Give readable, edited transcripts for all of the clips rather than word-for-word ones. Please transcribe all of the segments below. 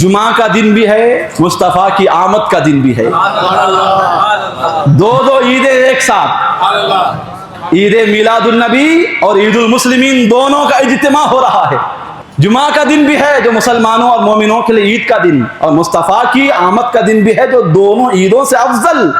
जुमा का दिन भी है, मुस्तफ़ा की आमद का दिन भी है। दो ईदें एक साथ, ईद मिलादुन नबी और ईदुल मुस्लिमीन दोनों का इज्तिमा हो रहा है। जुमा का दिन भी है जो मुसलमानों और मोमिनों के लिए ईद का दिन, और मुस्तफ़ा की आमद का दिन भी है जो दोनों ईदों से अफजल,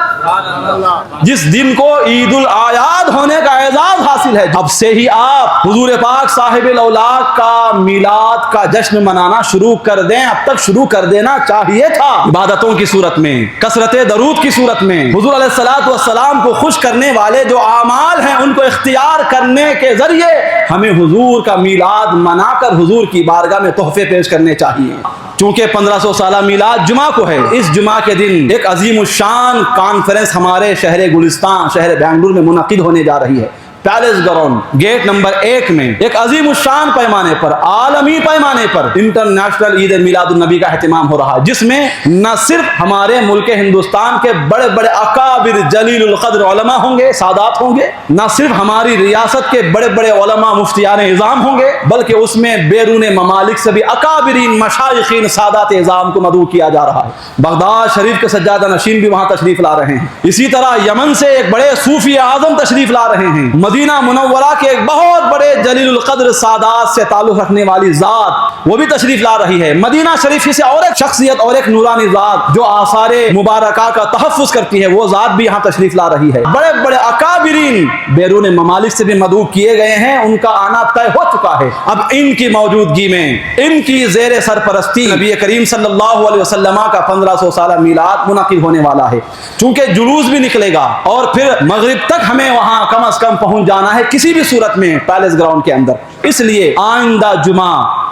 जिस दिन को ईदुल आयाद होने का एजाज हासिल है। अब से ही आप हुजूर पाक साहिबुल औलाद का मिलाद का जश्न मनाना शुरू कर दें। अब तक शुरू कर देना चाहिए था, इबादतों की सूरत में, कसरत दरूद की सूरत में, हुजूर अलैहिस्सलातु वस्सलाम को खुश करने वाले जो आमाल हैं उनको इख्तियार करने के जरिए हमें हुजूर का मिलाद मनाकर हुजूर की बारगाह में तोहफे पेश करने चाहिए। चूंकि 1500 साला मिलाद जुमा को है, इस जुमा के दिन एक अजीम शान कॉन्फ्रेंस हमारे शहर गुलिस्तान, शहर बेंगलुरु में मुनक्किद होने जा रही है। पैलेस ग्राउंड गेट नंबर 1 में एक अजीम शान पैमाने पर, आलमी पैमाने पर इंटरनेशनल ईद मिलादुन नबी का एहतिमाम हो रहा है, जिसमें न सिर्फ हमारे मुल्क हिंदुस्तान के बड़े बड़े अकाबिर जलीलुल क़द्र उलमा होंगे, सादात होंगे, न सिर्फ हमारी रियासत के बड़े बड़े उलमा मुफ्तियान इज़ाम होंगे, बल्कि उसमें बैरून ममालिक से भी अकाबिरीन मशाइखीन सादात इज़ाम को मदऊ किया जा रहा है। बगदाद शरीफ के सज्जादा नशीन भी वहां तशरीफ ला रहे हैं। इसी तरह यमन से एक बड़े सूफी आजम तशरीफ ला रहे हैं। मदीना मुनव्वरा के एक बहुत बड़े जलीलुल क़द्र सादात से ताल्लुक़ रखने वाली ज़ात वो भी तशरीफ ला रही है। मदीना शरीफ से और एक शख्सियत और एक नूरानी ज़ात जो आसारे मुबारका का तहफ़्फ़ुज़ करती है, वो ज़ात भी यहाँ तशरीफ ला रही है। बड़े बड़े अकाबिरीन बैरून ममालिक से भी मदऊ किए गए हैं, उनका आना तय हो चुका है। अब इनकी मौजूदगी में, इनकी ज़ेर सरपरस्ती नबी करीम सल्लल्लाहु अलैहि वसल्लम का 1500 साला मिलाद मुनक्किद होने वाला है। चूंकि जुलूस भी निकलेगा और फिर मगरिब तक हमें वहाँ कम अज़ कम पहुँच जाना है किसी भी सूरत में पैलेस ग्राउंड के अंदर। इसलिए आइंदा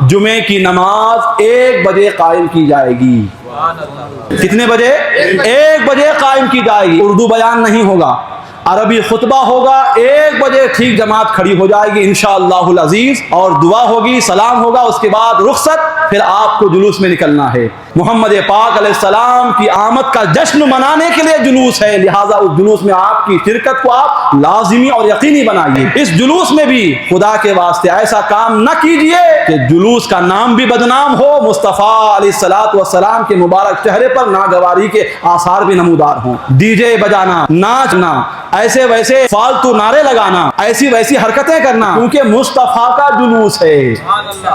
जुमे की नमाज 1 बजे कायम की जाएगी। कितने बजे? 1 बजे कायम की जाएगी। उर्दू बयान नहीं होगा, अरबी खुतबा होगा। 1 बजे ठीक जमात खड़ी हो जाएगी इंशाअल्लाहुल अजीज, और दुआ होगी, सलाम होगा, उसके बाद रुखसत, फिर आपको जुलूस में निकलना है। मोहम्मद पाक अलैहिस्सलाम की आमद का जश्न मनाने के लिए जुलूस है, लिहाजा उस जुलूस में आपकी शिरकत को आप लाजिमी और यकीनी बनाइए। इस जुलूस में भी खुदा के वास्ते ऐसा काम न कीजिए कि जुलूस का नाम भी बदनाम हो, मुस्तफ़ा अलैहिस्सलातु वस्सलाम के मुबारक चेहरे पर नागवारी के आसार भी नमूदार हों। डीजे बजाना, नाचना, ऐसे वैसे फालतू नारे लगाना, ऐसी वैसी हरकतें करना, क्योंकि मुस्तफ़ा का जुलूस है।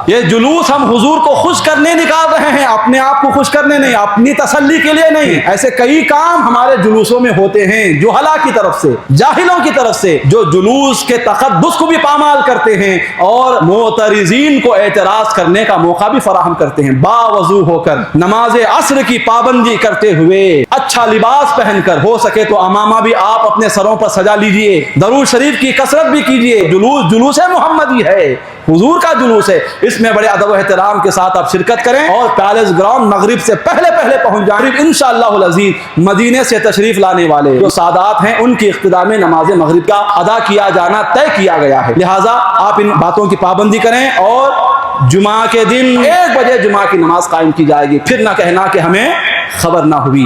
ये जुलूस हम हुजूर को खुश करने निकाल रहे हैं, अपने आप को खुश करने नहीं, अपनी तसल्ली के लिए नहीं। ऐसे कई काम हमारे जुलूसों में होते हैं जुहला की तरफ से, जाहिलों की तरफ से, जो जुलूस के तक़द्दुस को भी पामाल करते हैं और मोतरिज़ीन को एतराज करने का मौका भी फराहम करते हैं। बावजू होकर नमाज असर की पाबंदी करते हुए, अच्छा लिबास पहनकर, हो सके तो अमामा भी आप अपने सरों पर सजा लीजिए, दरूद शरीफ की कसरत भी कीजिए। जुलूस है मोहम्मदी है, हुजूर का जुलूस है, इसमें बड़े अदब व एहतराम के साथ आप शिरकत करें और पैलेस ग्राउंड मगरिब से पहले पहले पहुंच जाएं। इंशाअल्लाहुल अज़ीज़ मदीने से तशरीफ लाने वाले जो सादात हैं उनकी इख्तिदा में नमाज मगरिब का अदा किया जाना तय किया गया है। लिहाजा आप इन बातों की पाबंदी करें और जुमा के दिन 1 बजे जुमा की नमाज कायम की जाएगी। फिर ना कहना कि हमें खबर ना हुई।